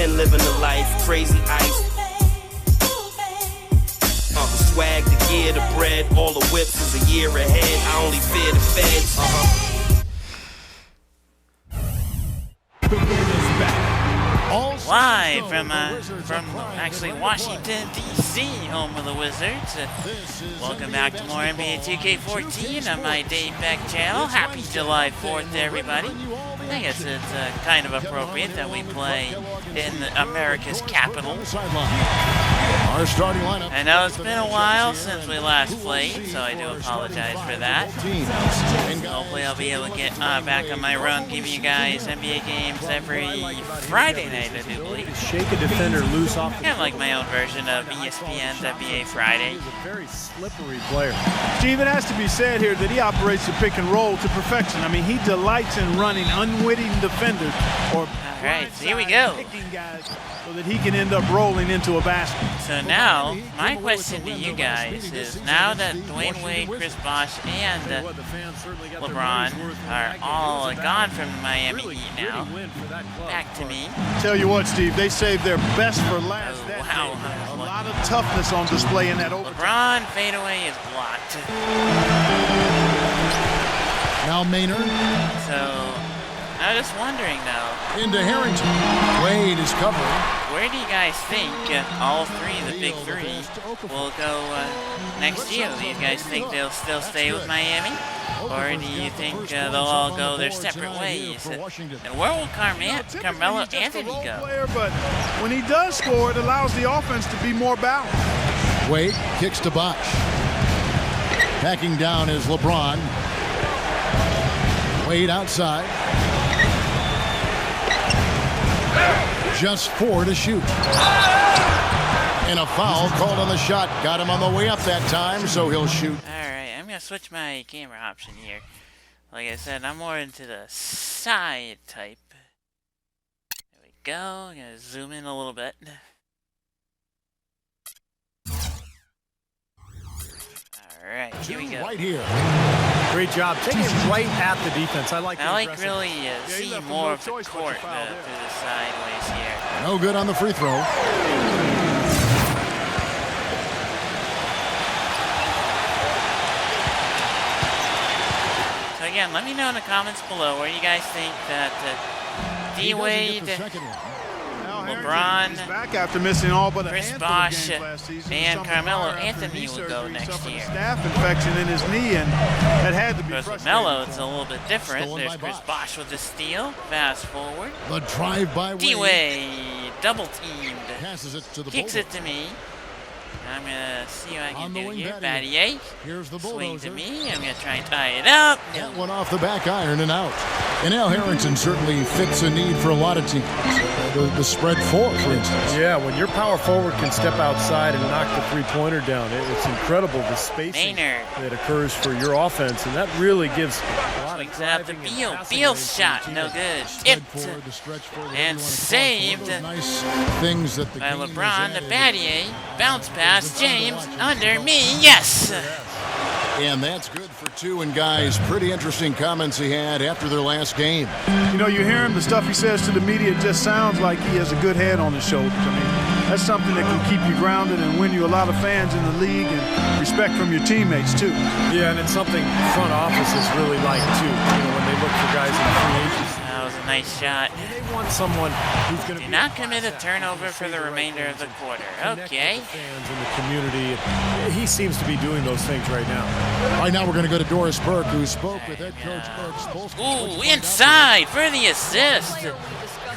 10, living the life, crazy ice. The swag, the gear, the bread, all the whips is a year ahead. I only fear the feds. Live from actually Washington, D.C., home of the Wizards. Welcome back to more NBA 2K14 on my Dave Beck channel. Happy July 4th, everybody. I guess it's kind of appropriate that we play in America's capital. Our starting lineup. I know it's been a while since we last played, so I do apologize for that. Hopefully I'll be able to get back on my run, give you guys NBA games every Friday night, I do believe. Shake a defender loose off. Kind of like my own version of ESPN's NBA Friday. He's a very slippery player. Steve, it has to be said here that he operates the pick and roll to perfection. I mean, he delights in running unwitting defenders or Alright, so here we go. Guys so that he can end up rolling into a basket. So now, my question to you guys is, now that Dwayne Wade, Chris Bosh, and LeBron are all gone from the Miami Heat now, back to me. Tell you what, Steve, they saved their best for last. Oh, wow. A lot of toughness on display in that overtime. LeBron fadeaway is blocked. Now Maynard. So, I'm just wondering though. Into Harrington. Wade is covering. Where do you guys think all three, the big three, will go next year? Do you guys think they'll still stay with Miami? Or do you think they'll all go their separate ways? And where will Carmelo Anthony go? But when he does score, it allows the offense to be more balanced. Wade kicks to Bosh. Backing down is LeBron. Wade outside. Just 4 to shoot. And a foul called on the shot. Got him on the way up that time, so he'll shoot. Alright, I'm going to switch my camera option here. Like I said, I'm more into the side type. There we go. I'm going to zoom in a little bit. Alright, here we go. Right here. Great job. Taking it right at the defense. I like really seeing more of the court through the sideways here. No good on the free throw. So again, let me know in the comments below where you guys think that D-Wade, LeBron, back after missing all but Chris Bosh, and Carmelo Anthony will go next year. Staph infection in his knee, and that had to be frustrating. With Melo, it's a little bit different. There's Chris Bosh with the steal. Fast forward. The drive by D-Wade, double teamed. Passes it to the Kicks it to me. I'm going to see what I can do here. Battier. Here's the Swing to Bulldozer. me. I'm going to try and tie it up. That one off the back iron and out. And Al Harrington certainly fits a need for a lot of teams. The spread 4, for instance. Yeah, when your power forward can step outside and knock the three-pointer down, it's incredible the spacing that occurs for your offense, and that really gives a lot of driving and Beal. Beal's shot, no good. Tipped and saved nice things that the by LeBron. The Battier bounce pass. James under me. Yes. And that's good for 2. And guys, pretty interesting comments he had after their last game. You know, you hear him, the stuff he says to the media just sounds like he has a good head on his shoulders. I mean, that's something that can keep you grounded and win you a lot of fans in the league and respect from your teammates too. Yeah, and it's something front offices really like too. You know, when they look for guys in free agency. That was a nice shot. They want someone who's going to do not commit a turnover for the remainder of the quarter. Okay. Fans in the community. He seems to be doing those things right now. Right now we're going to go to Doris Burke, who spoke with head coach Burke. Ooh, inside for the assist.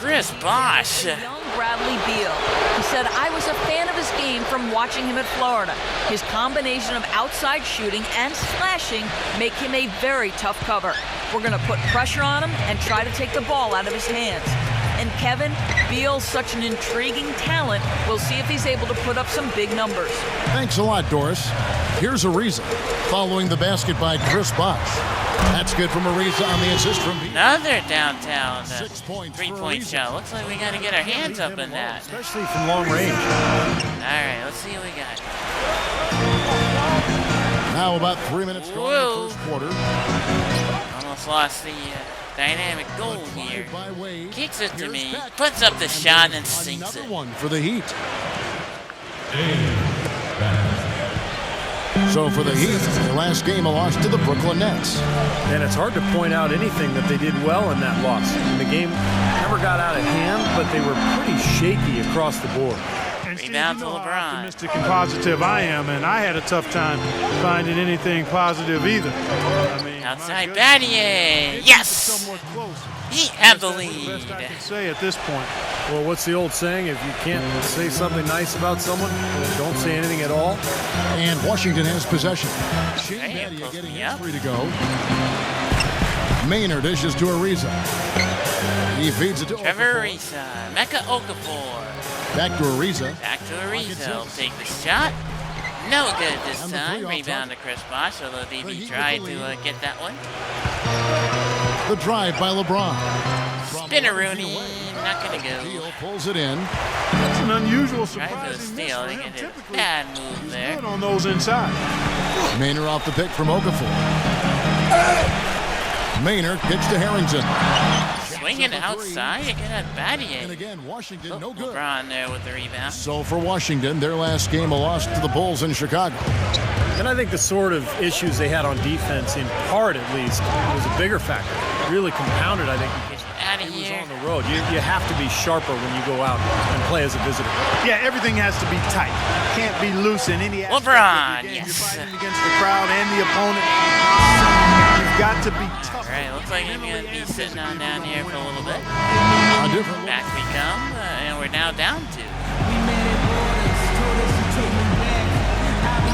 Chris Bosh. Bradley Beal. He said, I was a fan of his game from watching him at Florida. His combination of outside shooting and slashing make him a very tough cover. We're going to put pressure on him and try to take the ball out of his hands. And Kevin, Beal's such an intriguing talent. We'll see if he's able to put up some big numbers. Thanks a lot, Doris. Here's Ariza following the basket by Chris Bosh. That's good from Ariza on the assist from Beal. Another downtown three-point shot. Looks like we got to get our hands up in that. Especially from long range. All right, let's see what we got. Now about 3 minutes to go in the first quarter. Almost lost the dynamic goal here. By Wade. Kicks it to Here's me, Beck. puts up the shot and sinks Another it. one for the Heat. So for the Heat, their last game a loss to the Brooklyn Nets. And it's hard to point out anything that they did well in that loss. And the game never got out of hand, but they were pretty shaky across the board. And Steve, Rebound you to know how LeBron. optimistic and positive I am, and I had a tough time finding anything positive either. I mean, Outside my goodness. Battier. It's Yes! somewhat close. Heat have the That's the lead. best I can say at this point. Well, what's the old saying? If you can't say something nice about someone, don't say anything at all. And Washington has possession. Shane Hey, Battier close getting me his up. free to go. Maynard dishes to Ariza. He feeds it to Trevor Okafor. Ariza. Mecca Okafor. Back to Ariza. Back to Ariza. He'll take the shot. No good this And the time. three off Rebound to target. Chris Bosh, although The DB Heat tried with the to lead. get that one. The drive by LeBron. From Spinneroonie. away. Not going to go. Beal pulls it in. That's an unusual, Trying for the surprising miss steal. for They him. get a Typically, bad move he's there. good on those inside. Maynard off the pick from Okafor. Maynard kicks to Harrington. Swinging up a three. outside. You get a And Battier. again, Washington no good. LeBron there with the rebound. So for Washington, their last game a loss to the Bulls in Chicago. And I think the sort of issues they had on defense, in part at least, was a bigger factor. Really compounded, I think, because Out of it was here. on the road. You have to be sharper when you go out and play as a visitor. Yeah, everything has to be tight. Can't be loose in any aspect LeBron, of your game. yes. You're fighting against the crowd and the opponent. You've got to be tough. All right, looks like I'm going to be sitting on down here for a little bit. A different look. Back we come, and we're now down to.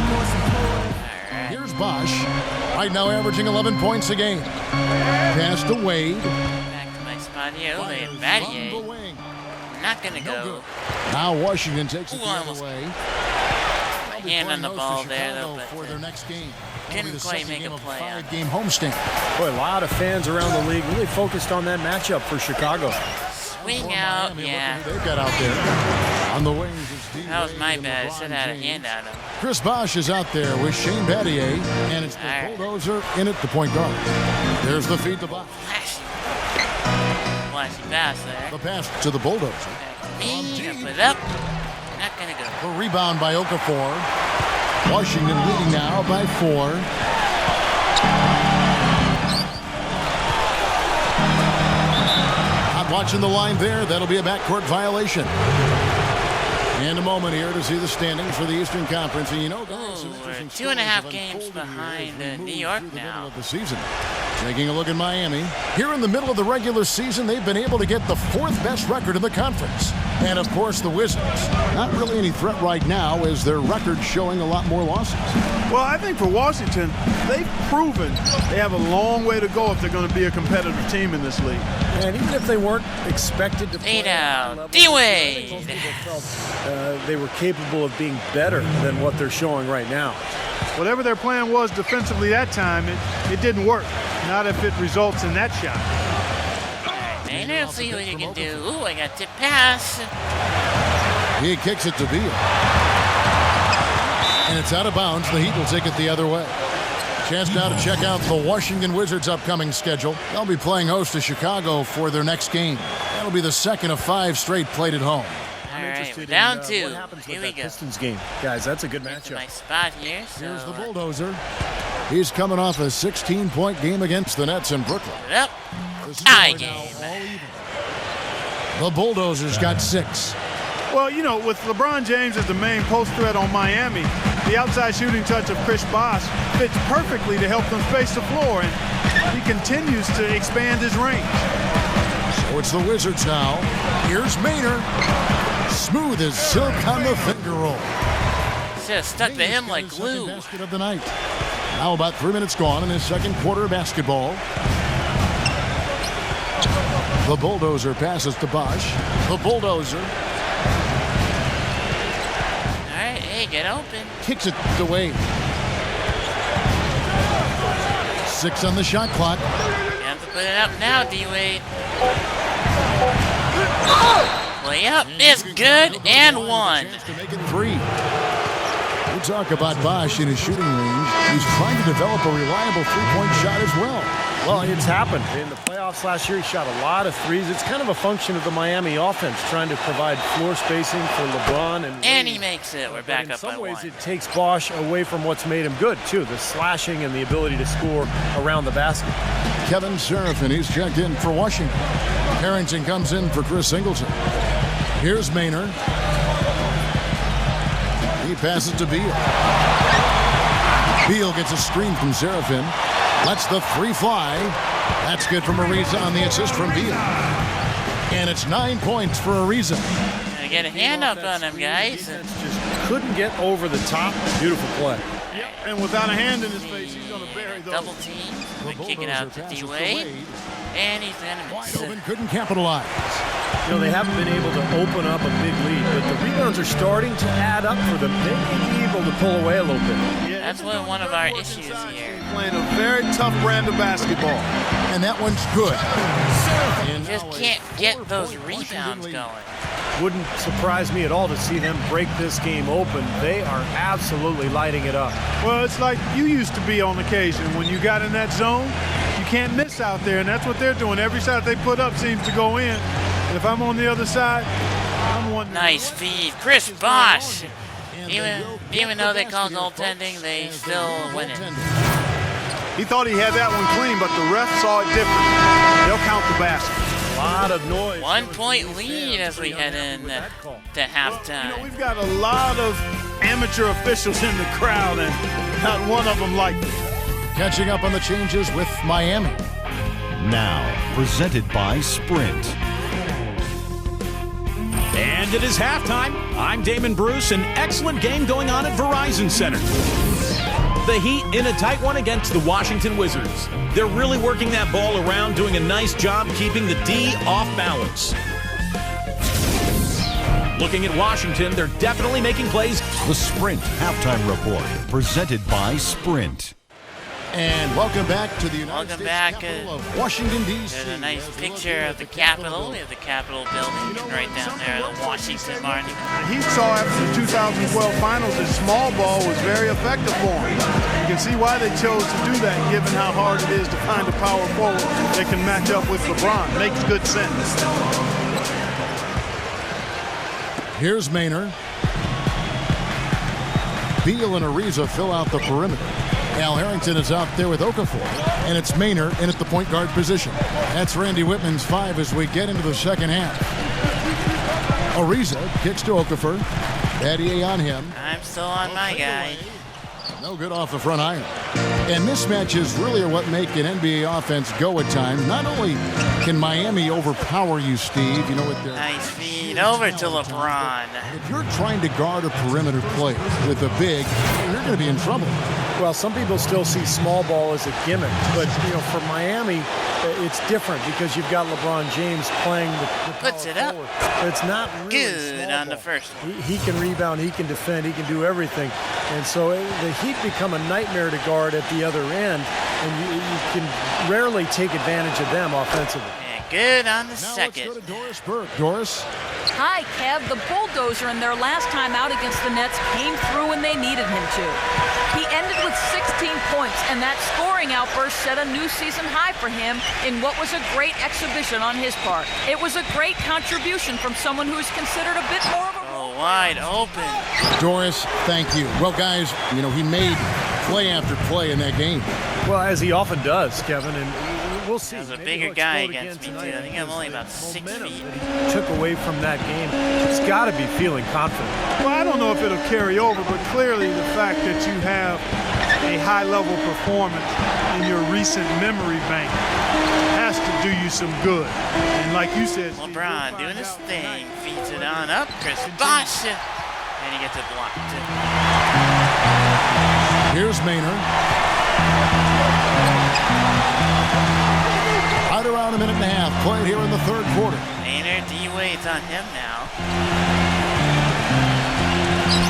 All right. Here's Bosch. Right now averaging 11 points a game. Pass to Wade. Back to my spot here. Oh, they have From the Battier. wing. Not going to No go. good. Now Washington takes it Ooh, the other almost. way. My hand on the ball there, though, For but their next game. couldn't It'll be the quite second make a game of play on it. 5-game homestand. Boy, a lot of fans around the league really focused on that matchup for Chicago. swing out, Miami, yeah. look at who they've got out there. On the wings, it's D. That was my Wade bad. I and should LeBron have had a James. hand on him. Chris Bosch is out there with Shane Battier, and it's the All right. Bulldozer in at the point guard. There's the feed to Bosch. Flashy pass there. The pass to the Bulldozer. Back to me. I put it up. Not going to go. A rebound by Okafor. Washington leading now by 4. Not watching the line there. That'll be a backcourt violation. And a moment here to see the standings for the Eastern Conference. And you know, guys, some Ooh, interesting we're 2.5 stories have games unfolded here behind, as we New move York through the now. middle of the season. Taking a look at Miami. Here in the middle of the regular season, they've been able to get the 4th best record in the conference. And of course, the Wizards. Not really any threat right now, as their record's showing a lot more losses. Well, I think for Washington, they've proven they have a long way to go if they're going to be a competitive team in this league. And even if they weren't expected to play Stay at that down. level, D-Wade. most people felt, they were capable of being better than what they're showing right now. Whatever their plan was defensively that time, it didn't work. Not if it results in that shot. Maynard, let's see what you can do. Ooh, I got tip pass. He kicks it to Beal. And it's out of bounds. The Heat will take it the other way. Chance now to check out the Washington Wizards' upcoming schedule. They'll be playing host to Chicago for their next game. That'll be the second of 5 straight played at home. All right, we're Interested down in, 2. What happens Here with we that go. Pistons game, guys? That's a good Into matchup. my spot here. So, Here's the Bulldozer. He's coming off a 16-point game against the Nets in Brooklyn. put it up. The score Tie now game. all even. The Bulldozers got 6. Well, you know, with LeBron James as the main post threat on Miami, the outside shooting touch of Chris Bosh fits perfectly to help them space the floor, and he continues to expand his range. So it's the Wizards now. Here's Maynard. Smooth as silk on the finger roll. Should have stuck to him like Maynard's got his second glue. basket of the night. Now about 3 minutes gone in his second quarter of basketball. The Bulldozer passes to Bosch. The Bulldozer All right, hey, get open. kicks it to Wade. 6 on the shot clock. You have to put it up now, D-Wade. Way up is good and 1. Chance to make it 3. We talk about Bosch in his shooting range. He's trying to develop a reliable 3-point shot as well. Well, it's happened. In the playoffs last year, he shot a lot of threes. It's kind of a function of the Miami offense, trying to provide floor spacing for LeBron. And he makes it. We're back in up by some ways, one. it takes Bosch away from what's made him good, too, the slashing and the ability to score around the basket. Kevin Seraphin, he's checked in for Washington. Harrington comes in for Chris Singleton. Here's Maynard. He passes to Beal. Beal gets a screen from Seraphin. Lets the three fly. That's good from Ariza on the assist from Beal. And it's 9 points for Ariza. Gotta get a hand up on him, guys. Just couldn't get over the top. Beautiful play. And without a hand in his face, he's going to bury those. Double team. We kick it out to D-Wade. And he's going to miss. Wide open, couldn't capitalize. You know, they haven't been able to open up a big lead, but the rebounds are starting to add up for them. They may be able to pull away a little bit. Yeah, that's one of our issues here. Playing a very tough brand of basketball. And that one's good. Just can't get those rebounds going. Wouldn't surprise me at all to see them break this game open. They are absolutely lighting it up. Well, it's like you used to be on occasion. When you got in that zone, you can't miss out there, and that's what they're doing. Every shot they put up seems to go in. And if I'm on the other side, I'm wondering. Nice feed. Chris Bosch. Even though they call goaltending, they still win it. He thought he had that one clean, but the ref saw it different. They'll count the basket. A lot of noise. 1 point lead as we head in to halftime. You know, we've got a lot of amateur officials in the crowd, and not one of them liked it. Catching up on the changes with Miami. Now, presented by Sprint. And it is halftime. I'm Damon Bruce. An excellent game going on at Verizon Center. The Heat in a tight one against the Washington Wizards. They're really working that ball around, doing a nice job keeping the D off balance. Looking at Washington, they're definitely making plays. The Sprint Halftime Report, presented by Sprint. And welcome back to the United States capital of Washington, D.C. There's a nice picture of the Capitol. We have the Capitol building right down there, the Washington Monument. He saw after the 2012 finals that small ball was very effective for him. You can see why they chose to do that, given how hard it is to find a power forward that can match up with LeBron. Makes good sense. Here's Maynard. Beal and Ariza fill out the perimeter. Al Harrington is out there with Okafor, and it's Maynard in at the point guard position. That's Randy Whitman's 5 as we get into the second half. Ariza kicks to Okafor. Battier on him. I'm still on my guy. No good off the front iron. And mismatches really are what make an NBA offense go at times. Not only can Miami overpower you, Steve, you know what they're... Nice feed over to LeBron. If you're trying to guard a perimeter player with a big, you're going to be in trouble. Well, some people still see small ball as a gimmick, but you know, for Miami, it's different because you've got LeBron James playing the Puts it up. It's not really good on the ball. first one. He can rebound, he can defend, he can do everything, and so the Heat become a nightmare to guard at the other end, and you can rarely take advantage of them offensively. And good on the Now second. let's go to Doris Burke. Doris? Hi, Kev. The Bulldozer in their last time out against the Nets came through when they needed him to. He ended with 16 points, and that scoring outburst set a new season high for him in what was a great exhibition on his part. It was a great contribution from someone who is considered a bit more of a... Oh, wide open. Doris, thank you. Well, guys, you know, he made play after play in that game. Well, as he often does, Kevin, and we'll see. There's a Maybe bigger he'll guy explode against me, again too. I tonight. think I'm only about 6 Momentum feet. that he took away from that game. He's got to be feeling confident. Well, I don't know if it'll carry over, but clearly the fact that you have a high-level performance in your recent memory bank has to do you some good. And like you said, Steve, LeBron doing his thing. Feeds it on up. Chris Bosh. And he gets it blocked. Here's Maynard. Right around a minute and a half played here in the third quarter. Maynard, D-Wade's on him now.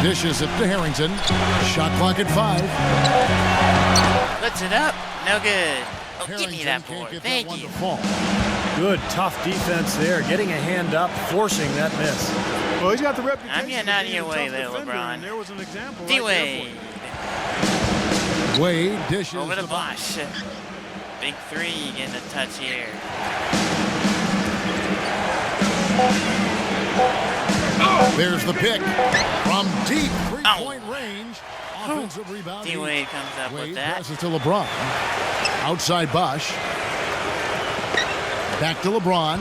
Dishes it to Harrington. Shot clock at 5. Puts it up. No good. Oh, give me that Harrington can't board. get Thank that one you. to fall. Good, tough defense there. Getting a hand up, forcing that miss. well, he's got the reputation. I'm getting out of your being a way tough there, defender, LeBron. and there was an example D-Wade. right there for you. Wade dishes Over to the Bosh. Big three getting a touch here. There's the pick from deep three-point range. Offensive rebound. D-Wade comes up with that. Passes to LeBron. Outside Bosch. Back to LeBron.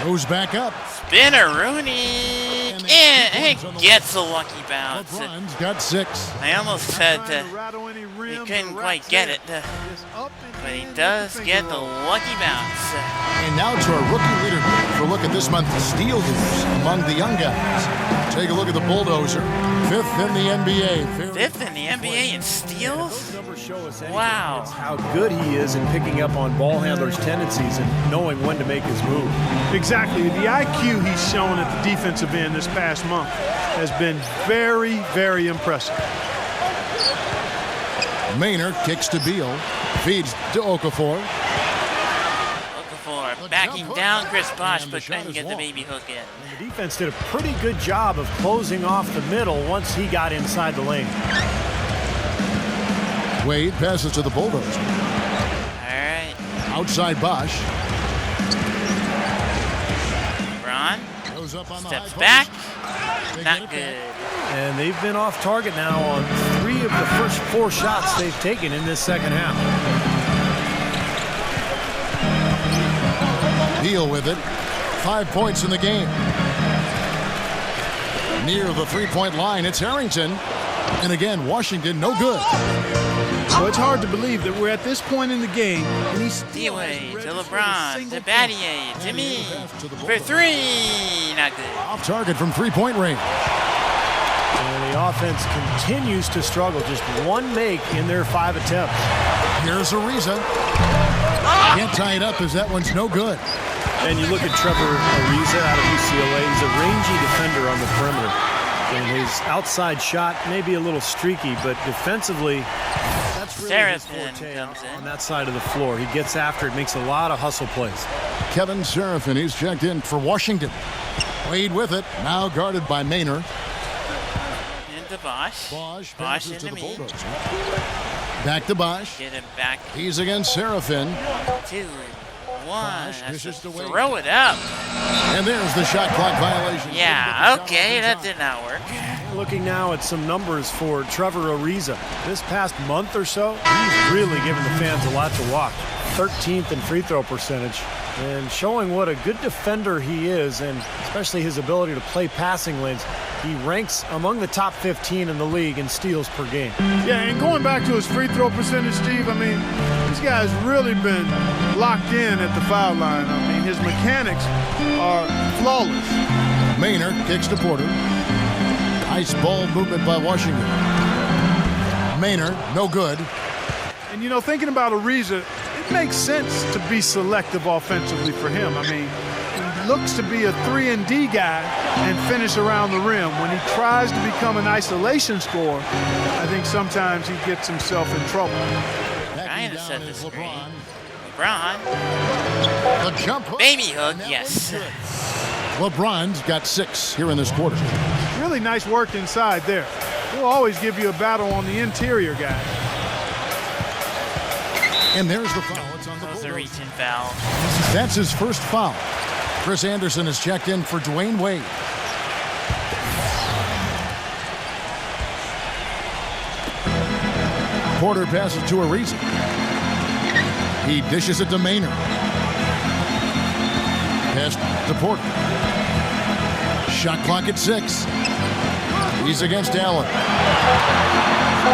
Goes back up. Spinner-Rooney. And gets a lucky bounce. LeBron's got 6. I almost said he couldn't quite get it. But he does get the lucky bounce. And now to our rookie leaderboard for a look at this month's steal leaders among the young guys. Take a look at the Bulldozer. 5th in the NBA. 5th in the NBA in steals? Wow. It's how good he is in picking up on ball handlers' tendencies and knowing when to make his move. Exactly. The IQ he's shown at the defensive end this past month has been very, very impressive. Maynard kicks to Beal. Feeds to Okafor. Okafor backing down Chris Bosh, but couldn't get the baby hook in. And the defense did a pretty good job of closing off the middle once he got inside the lane. Wade passes to the Bulldozer. All right. Outside Bosch. LeBron Goes up on the steps high back. post. Not good. And they've been off target now on 3 of the first 4 shots they've taken in this second half. Beal with it. 5 points in the game. Near the three-point line, it's Harrington. And again, Washington, no good. So it's hard to believe that we're at this point in the game and he's D-Wade to LeBron to Battier to me for 3. Not good. Off target from three-point range. And the offense continues to struggle. Just 1 make in their 5 attempts. Here's Ariza. Can't tie it up as that one's no good. And you look at Trevor Ariza out of UCLA. He's a rangy defender on the perimeter. And his outside shot may be a little streaky, but defensively, that's really his forte on that side of the floor. He gets after it, makes a lot of hustle plays. Kevin Seraphin, he's checked in for Washington. Wade with it, now guarded by Maynard. Into Bosh. Bosh into me. Back to Bosch. Get him back. He's against Seraphin. 2, 1. Dishes to Wade. Throw it up. And there's the shot clock violation. Yeah, okay, that did not work. Looking now at some numbers for Trevor Ariza. This past month or so, he's really given the fans a lot to watch. 13th in free throw percentage, and showing what a good defender he is, and especially his ability to play passing lanes. He ranks among the top 15 in the league in steals per game. Yeah, and going back to his free throw percentage, Steve, I mean, this guy's really been locked in at the foul line. I mean, his mechanics are flawless. Maynard kicks to Porter. Nice ball movement by Washington. Maynard, no good. And, you know, thinking about Ariza, it makes sense to be selective offensively for him. I mean, he looks to be a 3-and-D guy and finish around the rim. When he tries to become an isolation scorer, I think sometimes he gets himself in trouble. Trying to set the screen. LeBron. The jump hook. Baby hook, yes. LeBron's got 6 here in this quarter. Really nice work inside there. He'll always give you a battle on the interior guy. And there's the foul. It's on the That was a Bulldozer. reach-in foul. That's his first foul. Chris Anderson has checked in for Dwayne Wade. Porter passes to Ariza. He dishes it to Maynard. Pass to Porter. Shot clock at 6. He's against Allen.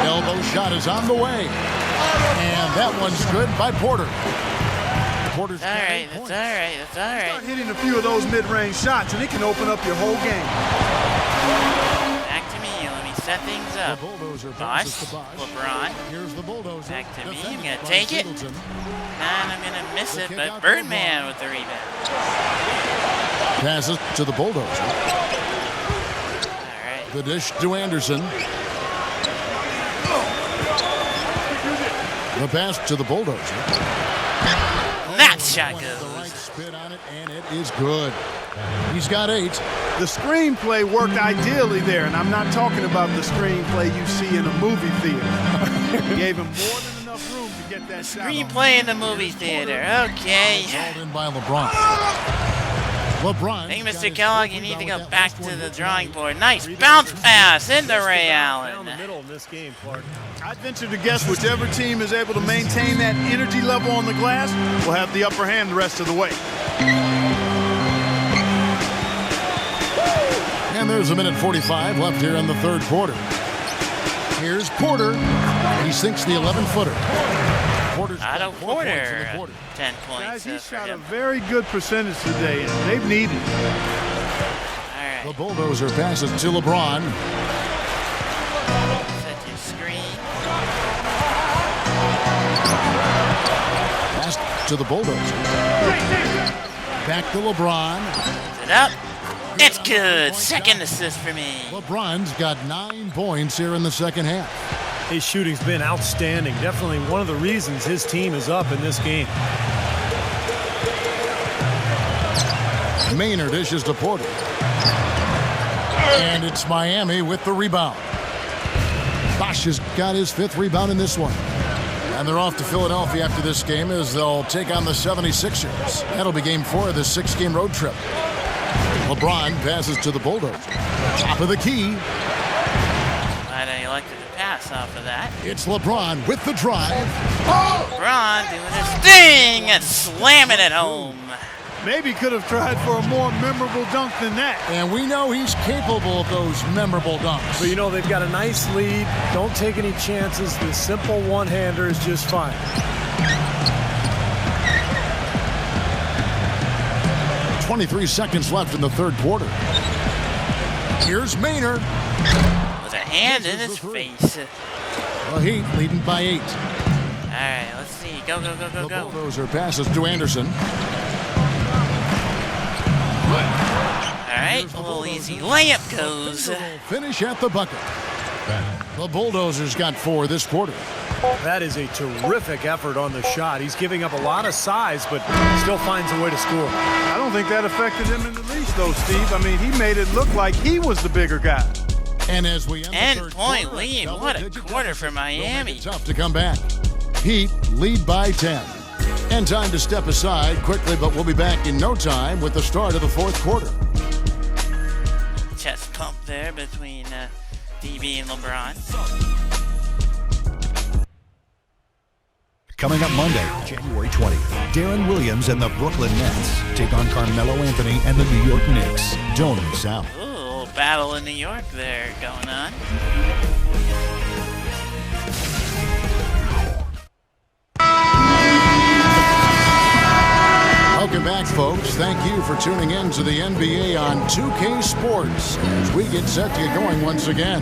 Elbow shot is on the way. And that one's good by Porter. Porter's All right, that's all right, that's all right. Start hitting a few of those mid-range shots, and it can open up your whole game. Back to me. Let me set things up. Bosh, LeBron. Here's the Bulldozer. Back to me. I'm going to take it. And I'm going to miss it, but Birdman with the rebound. Passes to the Bulldozer. All right. The dish to Anderson. The pass to the Bulldozer. That's shot goes. Spit on it, and it is good. He's got 8. The screenplay worked ideally there, and I'm not talking about the screenplay you see in a movie theater. Gave him more than enough room to get that shot. Screenplay in the movie theater. Okay. Called in by LeBron. LeBron. I think, Mr. Kellogg, you need to go back to the drawing board. Nice bounce pass into Ray Allen. Down the middle in this game, Clark. I'd venture to guess whichever team is able to maintain that energy level on the glass will have the upper hand the rest of the way. And there's a minute 45 left here in the third quarter. Here's Porter. He sinks the 11-footer. Otto Porter, 10 points. Guys, he for shot a him. very good percentage today, and they've needed it. All right. The Bulldozer passes to LeBron. Set your screen. Pass to the Bulldozer. Back to LeBron. Set it up. It's good. Second assist for me. LeBron's got 9 points here in the second half. His shooting's been outstanding. Definitely one of the reasons his team is up in this game. Maynard dishes to Porter. And it's Miami with the rebound. Bosch has got his 5th rebound in this one. And they're off to Philadelphia after this game as they'll take on the 76ers. That'll be game 4 of this 6-game road trip. LeBron passes to the Bulldozer. Top of the key. Glad I elected to pass off of that. It's LeBron with the drive. LeBron doing his thing and slamming it home. Maybe could have tried for a more memorable dunk than that. And we know he's capable of those memorable dunks. But you know, they've got a nice lead. Don't take any chances. The simple one-hander is just fine. .23 seconds left in the third quarter. Here's Maynard. With a hand in his face. The Heat leading by 8. All right, let's see. Go, go, go, go, The go. Bulldozer passes to Anderson. All right, a little easy. Layup goes. Finish at the bucket. The Bulldozers got 4 this quarter. That is a terrific effort on the shot. He's giving up a lot of size, but still finds a way to score. I don't think that affected him in the least, though, Steve. I mean, he made it look like he was the bigger guy. And as we end the third 10-point quarter, lead. What a double-digit quarter deficit. for Miami. They'll make it tough to come back. Heat lead by 10. And time to step aside quickly, but we'll be back in no time with the start of the fourth quarter. Chest pump there between DB and LeBron. Coming up Monday, January 20th, Darren Williams and the Brooklyn Nets take on Carmelo Anthony and the New York Knicks. Don't miss out. Ooh, a little battle in New York there going on. Welcome back, folks. Thank you for tuning in to the NBA on 2K Sports as we get set to get going once again.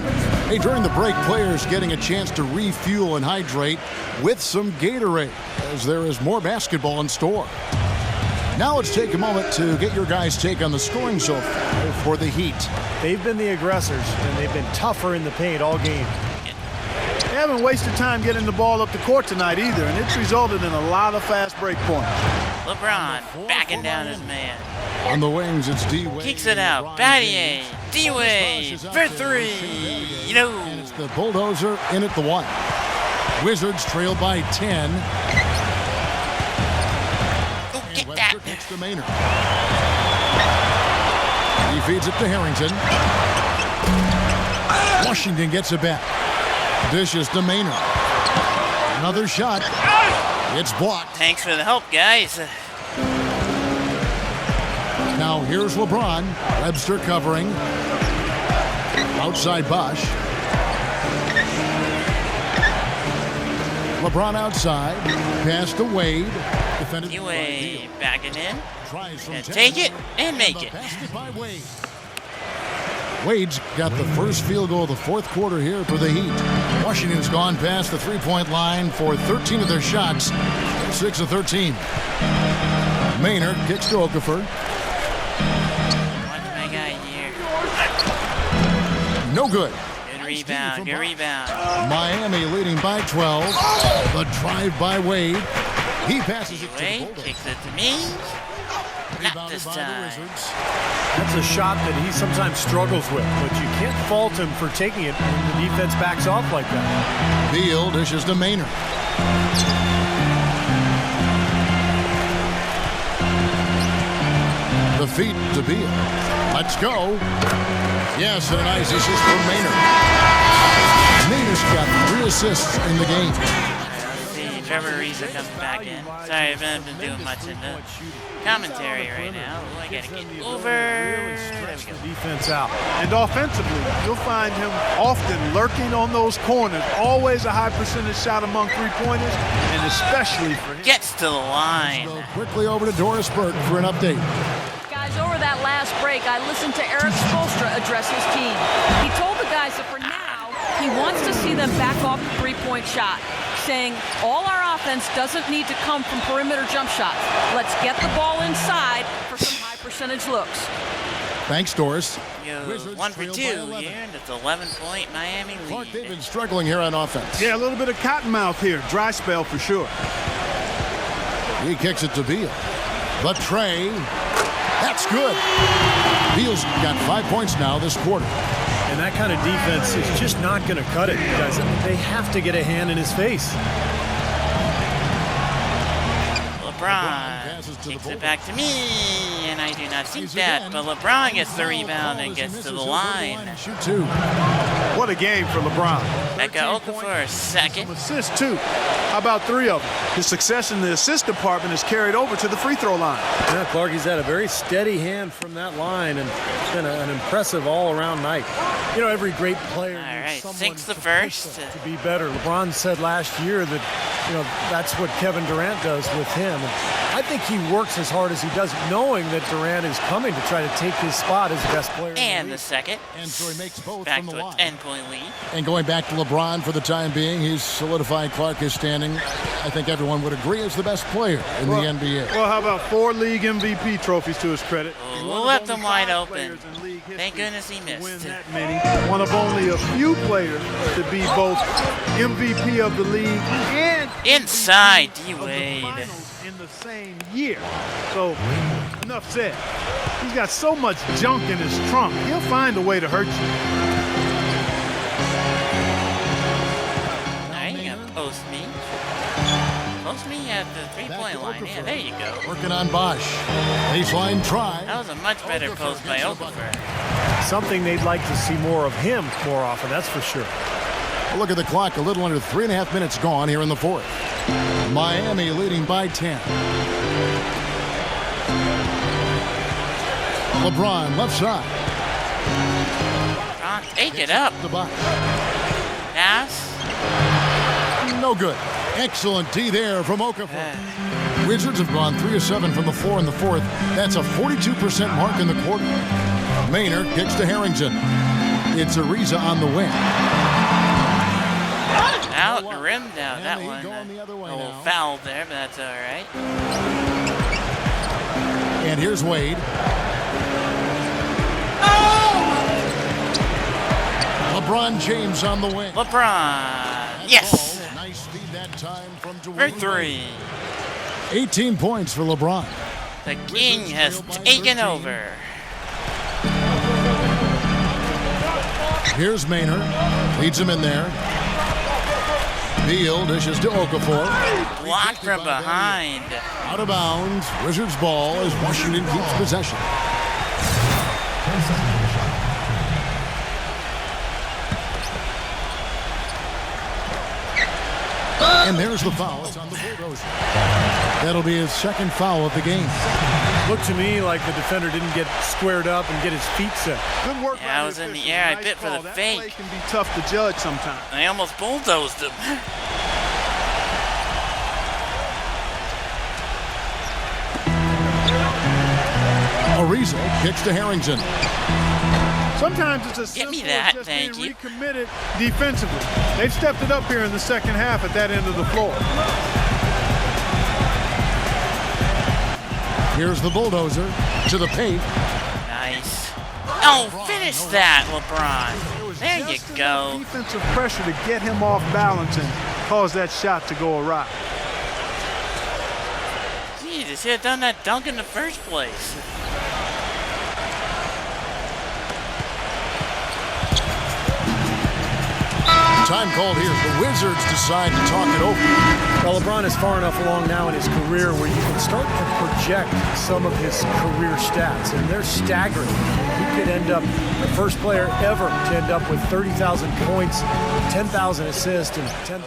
Hey, during the break, players getting a chance to refuel and hydrate with some Gatorade as there is more basketball in store. Now let's take a moment to get your guys' take on the scoring so far for the Heat. They've been the aggressors, and they've been tougher in the paint all game. They haven't wasted time getting the ball up the court tonight either, and it's resulted in a lot of fast break points. LeBron backing down his man. On the wings, it's D-Wade. Kicks it out. Battier. D-Wade for 3. No. And it's the Bulldozer in at the 1. Wizards trail by 10. Oh, get Westbrook that. hits to Maynard. He feeds it to Harrington. Washington gets it back. Dishes to Maynard. Another shot. It's blocked. Thanks for the help, guys. Now here's LeBron. Webster covering. Outside Bosch. LeBron outside. Pass to Wade. Defended by D-Wade Beal. backing in. Tries from And 10. take it and make The it. basket by Wade. Wade's got the first field goal of the fourth quarter here for the Heat. Washington's gone past the three-point line for 13 of their shots, 6 of 13. Maynard kicks to Okafor. Watch my guy here. No good. Good rebound. Good rebound. Miami leading by 12. The drive by Wade. He passes it to the Wade Bulldozer. kicks it to me. Not Rebounded this by the time. Wizards. That's a shot that he sometimes struggles with, but you can't fault him for taking it when the defense backs off like that. Beal dishes to Maynard. The feet to Beal. Let's go. Yes, and a nice assist from Maynard. Maynard's got 3 assists in the game. Let's see, Trevor Ariza comes back in. Sorry, I haven't been doing much in the commentary right now. Ooh, I gotta get over. There we go. Defense out. And offensively, you'll find him often lurking on those corners. Always a high percentage shot among three-pointers, and especially for him. Gets to the line. So quickly over to Doris Burke for an update. Guys, over that last break, I listened to Eric Spoelstra address his team. He told the guys that for now, he wants to see them back off the three-point shot, saying all our offense doesn't need to come from perimeter jump shots. Let's get the ball inside for some high percentage looks. Thanks, Doris. Goes 1 for 2 here, and it's 11-point Miami Clark, they've been lead. struggling here on offense. Yeah, a little bit of cottonmouth here. Dry spell for sure. He kicks it to Beal. The tray. That's good. Beal's got 5 points now this quarter. And that kind of defense is just not going to cut it, guys. They have to get a hand in his face. LeBron kicks it back to me, and I do not see that, but LeBron gets the rebound and gets to the line. Shoot 2. What a game for LeBron. Becca Okafor, second. Assists, too. How about 3 of them? His success in the assist department is carried over to the free throw line. Yeah, Clark, he's had a very steady hand from that line, and it's been an impressive all-around night. You know, every great player All right, needs someone sinks the to first. push them to be better. LeBron said last year that, you know, that's what Kevin Durant does with him. And I think he works as hard as he does, knowing that Durant is coming to try to take his spot as the best player. And the second. And so he makes both Back from the to a line. 10-point lead. And going back to LeBron for the time being, he's solidified Clark is standing. I think everyone would agree as the best player in the NBA. Well, how about 4 league MVP trophies to his credit? We'll let them wide open. Thank goodness he Win missed. that many. One of only a few players to be both MVP of the league and Inside of the D-Wade. finals in the same year. So, enough said. He's got so much junk in his trunk. He'll find a way to hurt you. All right, you got post me. Post me at the three-point line. Yeah, there you go. Working on Bosch. Baseline try. That was a much better post by Okafor. Something they'd like to see more of him more often, that's for sure. Look at the clock. A little under 3.5 minutes gone here in the fourth. Miami leading by 10. LeBron left side. LeBron, take it up. The box. Pass. No good. Excellent D there from Okafor. Wizards have gone 3 of 7 from the floor in the fourth. That's a 42% mark in the quarter. Maynard kicks to Harrington. It's Ariza on the wing. Out, rimmed out that And one. he going the other way A little now. foul there, but that's all right. And here's Wade. LeBron James on the wing. LeBron, yes, Nice feed that time from for Dwayne. 3. 18 points for LeBron. The King has taken over. Here's Maynard. Leads him in there. Beal dishes to Okafor. Blocked from behind. Out of bounds. Wizards ball as Washington keeps possession. And there's the foul. It's on the Bulldozer. That'll be his second foul of the game. Looked to me like the defender didn't get squared up and get his feet set. Good work. Yeah, I was in the air. I bit for the That fake. play can be tough to judge sometimes. I almost bulldozed him. Ariza kicks to Harrington. Sometimes it's as Get me simple that, as just thank being you. recommitted defensively. They've stepped it up here in the second half at that end of the floor. Here's the Bulldozer to the paint. Nice. Oh, finish that, LeBron. There you Just go. enough defensive pressure to get him off balance and cause that shot to go awry. You should have done that dunk in the first place. Time called here. The Wizards decide to talk it over. Well, LeBron is far enough along now in his career where you can start to project some of his career stats, and they're staggering. He could end up the first player ever to end up with 30,000 points, 10,000 assists, and 10,000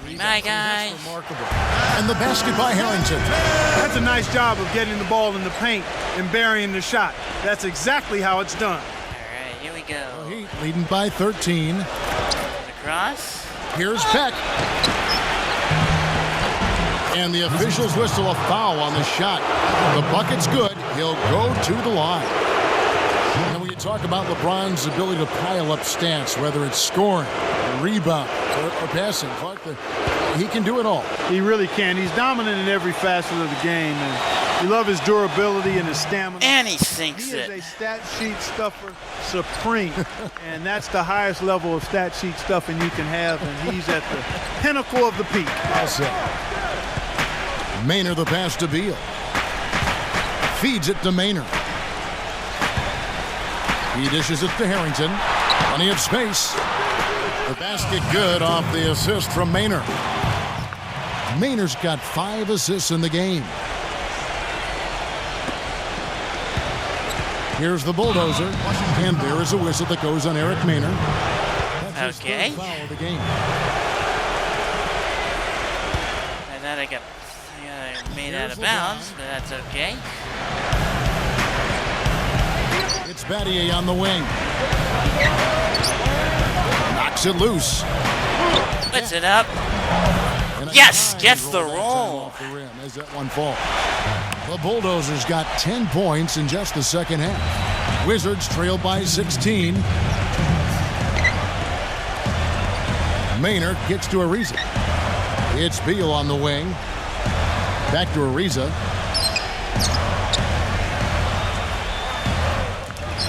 rebounds. My guy. That's remarkable. And the basket by Harrington. That's a nice job of getting the ball in the paint and burying the shot. That's exactly how it's done. All right, here we go. Heat leading by 13. Cross. Here's Peck. And the officials whistle a foul on the shot. The bucket's good. He'll go to the line. And when you talk about LeBron's ability to pile up stats, whether it's scoring, rebound, or passing, Clark, he can do it all. He really can. He's dominant in every facet of the game. And we love his durability and his stamina. And he sinks He it. is a stat sheet stuffer supreme. And that's the highest level of stat sheet stuffing you can have. And he's at the pinnacle of the peak. Well said. Maynard the pass to Beal. Feeds it to Maynard. He dishes it to Harrington. Plenty of space. The basket good off the assist from Maynard. Maynard's got 5 assists in the game. Here's the Bulldozer. And there is a whistle that goes on Eric Maynard. That's Okay. his 3rd foul of the game. I thought I got made out of bounds, but that's okay. It's Battier on the wing. Knocks it loose. Puts it up. And a Yes, guy gets the rolled that roll. time off the rim as that one falls. The Bulldozers got 10 points in just the second half. Wizards trail by 16. Maynard gets to Ariza. It's Beal on the wing. Back to Ariza.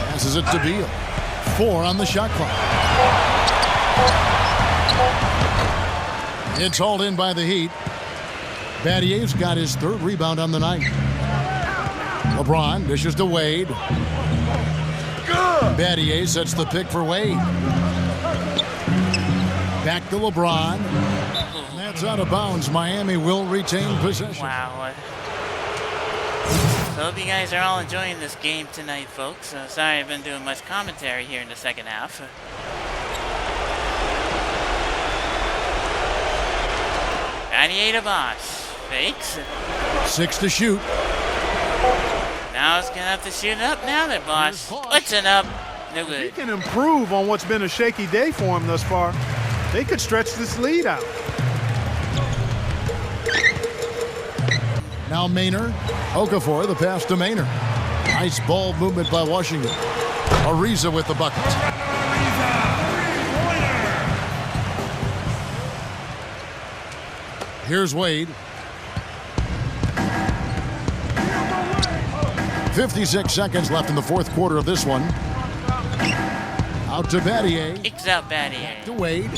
Passes it to Beal. 4 on the shot clock. It's hauled in by the Heat. Battier's got his 3rd rebound on the night. LeBron dishes to Wade. Battier sets the pick for Wade. Back to LeBron. And that's out of bounds. Miami will retain possession. Wow. So hope you guys are all enjoying this game tonight, folks. Sorry I've been doing much commentary here in the second half. Battier to Bosch. Fakes. 6 to shoot. Now it's going to have to shoot it up now that Bosch puts it up. No He good. can improve on what's been a shaky day for him thus far. They could stretch this lead out. Now Maynard. Okafor, the pass to Maynard. Nice ball movement by Washington. Ariza with the bucket. Here's Wade. 56 seconds left in the 4th quarter of this one. Out to Battier. Kicks out Battier. To Wade.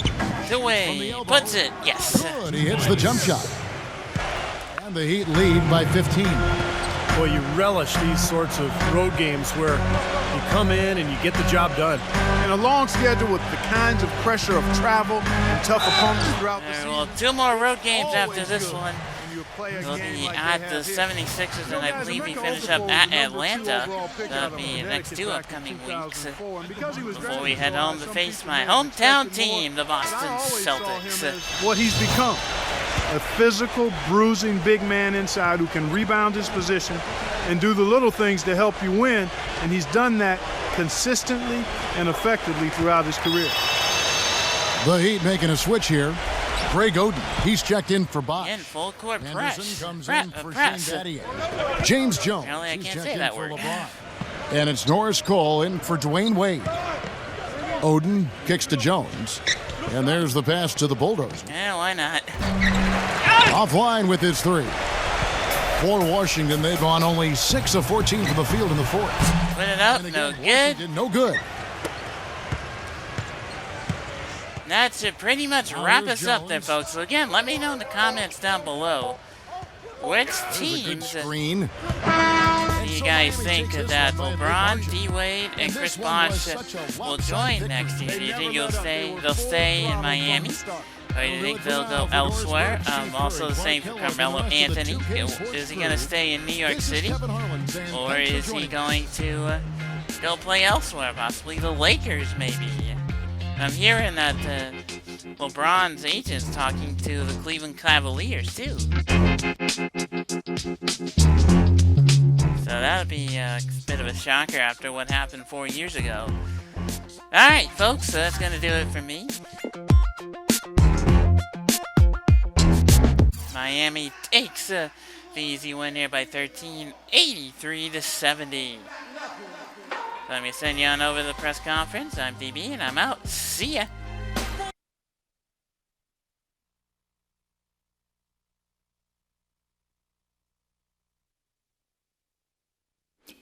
To Wade. Puts it. Yes. Good. He hits the jump shot. And the Heat lead by 15. Well, you relish these sorts of road games where you come in and you get the job done. And a long schedule with the kinds of pressure of travel and tough opponents throughout the season. Well, 2 more road games after Always this good one. when you play a We'll game be like at they the have here. 76ers, and I Guys, believe we America finish also up at goes number 2 Atlanta. overall pick out That'll of be the Connecticut next 2 back in upcoming weeks. 2004. And because he was Before we drafted head so home high, to some face people my may have hometown expected more. team, the But I Boston always saw him Celtics. as what he's become. A physical, bruising big man inside who can rebound his position and do the little things to help you win. And he's done that consistently and effectively throughout his career. The Heat making a switch here. Greg Oden, he's checked in for Bosch. In full court Anderson press. comes Pre- in for press. Shane Battier. James Jones, Apparently I he's can't checked say in that for word. LeBron. And it's Norris Cole in for Dwayne Wade. Oden kicks to Jones. And there's the pass to the Bulldozer. Yeah, why not? Offline with his 3. For Washington, they've gone only 6 of 14 from the field in the 4th. Put it up. And No again, good. Washington, no good. That should pretty much Now wrap here's us up there, Jones. folks. So again, let me know in the comments down below which teams Screen. do you guys think that LeBron, D-Wade, and Chris Bosh will join next year? Do you think they'll stay in Miami? Or do you think they'll go elsewhere? Also the same for Carmelo Anthony. Is he going to stay in New York City? Or is he going to go play elsewhere? Possibly the Lakers, maybe. I'm hearing that LeBron's agent's talking to the Cleveland Cavaliers, too. So that would be a bit of a shocker after what happened 4 years ago. Alright, folks, so that's going to do it for me. Miami takes the easy win here by 13, 83-70. Let me send you on over to the press conference. I'm DB, and I'm out. See ya.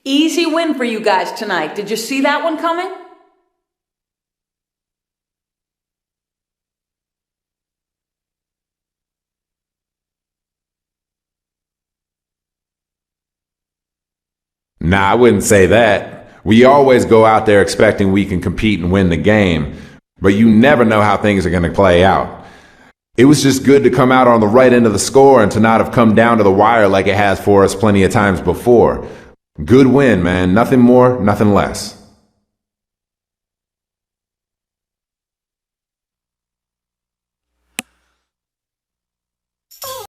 Easy win for you guys tonight. Did you see that one coming? Nah, I wouldn't say that. We always go out there expecting we can compete and win the game, but you never know how things are going to play out. It was just good to come out on the right end of the score and to not have come down to the wire like it has for us plenty of times before. Good win, man. Nothing more, nothing less.